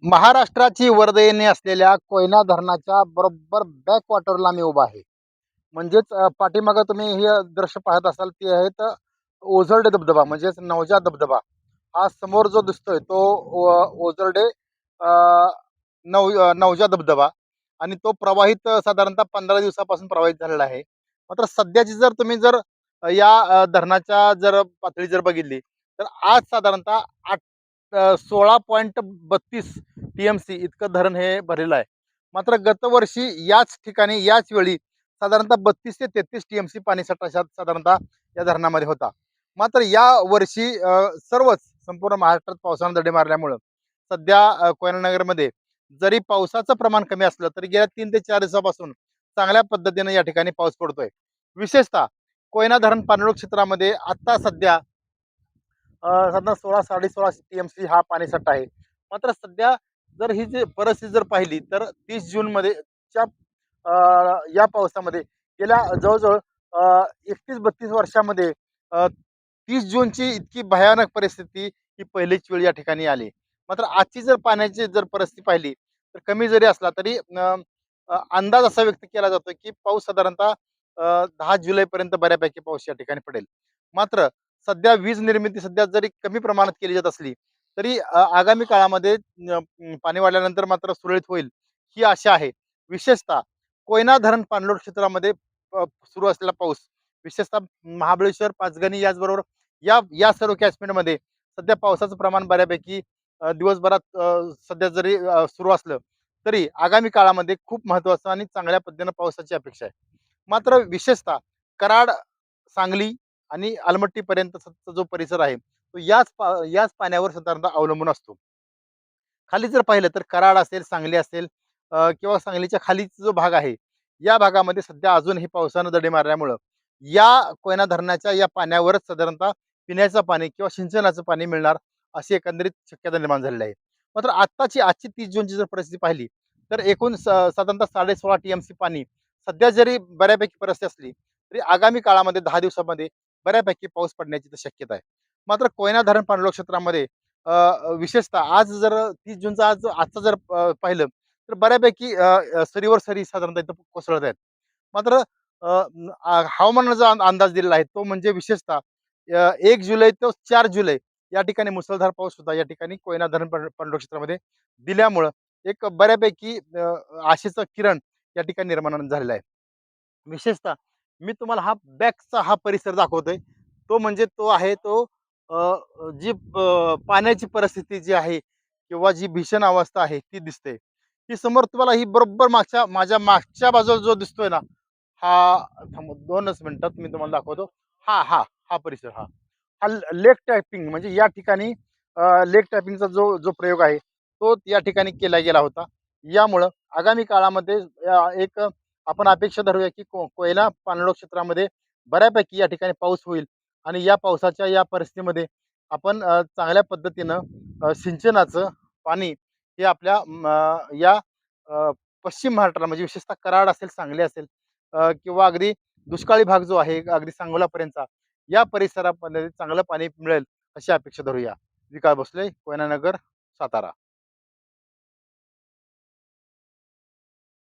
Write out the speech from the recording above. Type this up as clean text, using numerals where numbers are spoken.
महाराष्ट्राची वर्दळीने असलेल्या कोयना धरणाच्या बरोबर बॅकवॉटरला मी उभा आहे. म्हणजेच पाठीमागं तुम्ही हे दृश्य पाहत असाल ते आहेत ओझरडे धबधबा म्हणजेच नवजा धबधबा. हा समोर जो दिसतोय तो ओझरडे अ, नवजा धबधबा आणि तो प्रवाहित साधारणतः 15 दिवसापासून प्रवाहित झालेला आहे. मात्र सध्याची जर तुम्ही या धरणाच्या जर पातळी जर बघितली तर आज साधारणतः 16.32 टी-एम-सी इतकं धरण हे भरलेलं आहे. मात्र गतवर्षी याच ठिकाणी याच वेळी साधारणतः 32 ते 33 टी-एम-सी पाणीसाठा साधारणतः या धरणामध्ये होता. मात्र या वर्षी सर्वच संपूर्ण महाराष्ट्रात पावसानं दडी मारल्यामुळं सध्या कोयनानगरमध्ये जरी पावसाचं प्रमाण कमी असलं तरी गेल्या 3 ते 4 दिवसापासून चांगल्या पद्धतीनं या ठिकाणी पाऊस पडतोय. विशेषतः कोयना धरण पाणलोट क्षेत्रामध्ये आत्ता सध्या साधारण 16-16.5 टी-एम-सी हा पाणीसाठा आहे. मात्र सध्या जर ही जी परिस्थिती जर पाहिली तर 30 जूनमध्ये च्या या पावसामध्ये गेल्या जवळ-जवळ 31-32 वर्षामध्ये 30 जूनची इतकी भयानक परिस्थिती ही पहिलीच वेळ या ठिकाणी आली. मात्र आजची जर पाण्याची जर परिस्थिती पाहिली तर कमी जरी असला तरी अंदाज असा व्यक्त केला जातो की पाऊस साधारणतः 10 जुलैपर्यंत बऱ्यापैकी पाऊस या ठिकाणी पडेल. मात्र सध्या वीज निर्मिती सध्या जरी कमी प्रमाणात केली जात असली तरी आगामी काळामध्ये पाणी वाढल्यानंतर मात्र सुरळीत होईल ही आशा आहे. विशेषतः कोयना धरण पाणलोट क्षेत्रामध्ये सुरू असलेला पाऊस विशेषतः महाबळेश्वर, पाचगणी याचबरोबर या या सर्व कॅचमेंटमध्ये सध्या पावसाचं प्रमाण बऱ्यापैकी दिवसभरात सध्या जरी सुरू असलं तरी आगामी काळामध्ये खूप महत्त्वाचं आणि चांगल्या पद्धतीनं पावसाची अपेक्षा आहे. मात्र विशेषतः कराड, सांगली आणि आलमट्टीपर्यंतचा जो परिसर आहे तो याच पाण्यावर साधारणतः अवलंबून असतो. खाली जर पाहिलं तर कराड असेल, सांगली असेल किंवा सांगलीच्या खालीचा जो भाग आहे, या भागामध्ये सध्या अजूनही पावसानं दडी मारल्यामुळं या कोयना धरणाच्या या पाण्यावरच साधारणतः पिण्याचं पाणी किंवा सिंचनाचं पाणी मिळणार अशी एकंदरीत शक्यता निर्माण झालेली आहे. मात्र आजची 30 जूनची जर परिस्थिती पाहिली तर एकूण साधारणतः 16.5 टी-एम-सी पाणी सध्या जरी बऱ्यापैकी परिस्थिती असली तरी आगामी काळामध्ये 10 दिवसामध्ये बऱ्यापैकी पाऊस पडण्याची तर शक्यता आहे. मात्र कोयना धरण पाणलोट क्षेत्रामध्ये विशेषतः आज जर 30 जूनचा आजचा जर पाहिलं तर बऱ्यापैकी सरीवर सरी साधारणतः इथं कोसळत आहेत. मात्र हवामानाचा जो अंदाज दिलेला आहे तो म्हणजे विशेषतः 1 जुलै ते 4 जुलै या ठिकाणी मुसळधार पाऊस सुद्धा या ठिकाणी कोयना धरण पाणलोट क्षेत्रामध्ये दिल्यामुळं एक बऱ्यापैकी आशेचं किरण या ठिकाणी निर्माण झालेलं आहे. विशेषतः मी तुम्हाला हा परिसर दाखवतोय. तो म्हणजे तो आहे तो जी पाण्याची परिस्थिती जी आहे किंवा जी भीषण अवस्था आहे ती दिसते. ही समोर तुम्हाला ही बरोबर माझ्या मागच्या बाजूला जो दिसतोय ना, थांबा 2च मिनिटात मी तुम्हाला दाखवतो. हा परिसर हा लेक टायपिंग म्हणजे या ठिकाणी लेक टायपिंगचा जो जो प्रयोग आहे, तो या ठिकाणी केला गेला होता. यामुळं आगामी काळामध्ये एक आपण अपेक्षा धरूया की कोयना पाणलोट क्षेत्रामध्ये बऱ्यापैकी या ठिकाणी पाऊस होईल आणि या पावसाच्या या परिस्थितीमध्ये आपण चांगल्या पद्धतीनं सिंचनाचं पाणी हे आपल्या या पश्चिम महाराष्ट्राला म्हणजे विशेषतः कराड असेल, सांगली असेल किंवा अगदी दुष्काळी भाग जो आहे अगदी सांगोलापर्यंतचा या परिसरामध्ये चांगलं पाणी मिळेल अशी अपेक्षा धरूया. विकास भोसले, कोयनानगर, सातारा.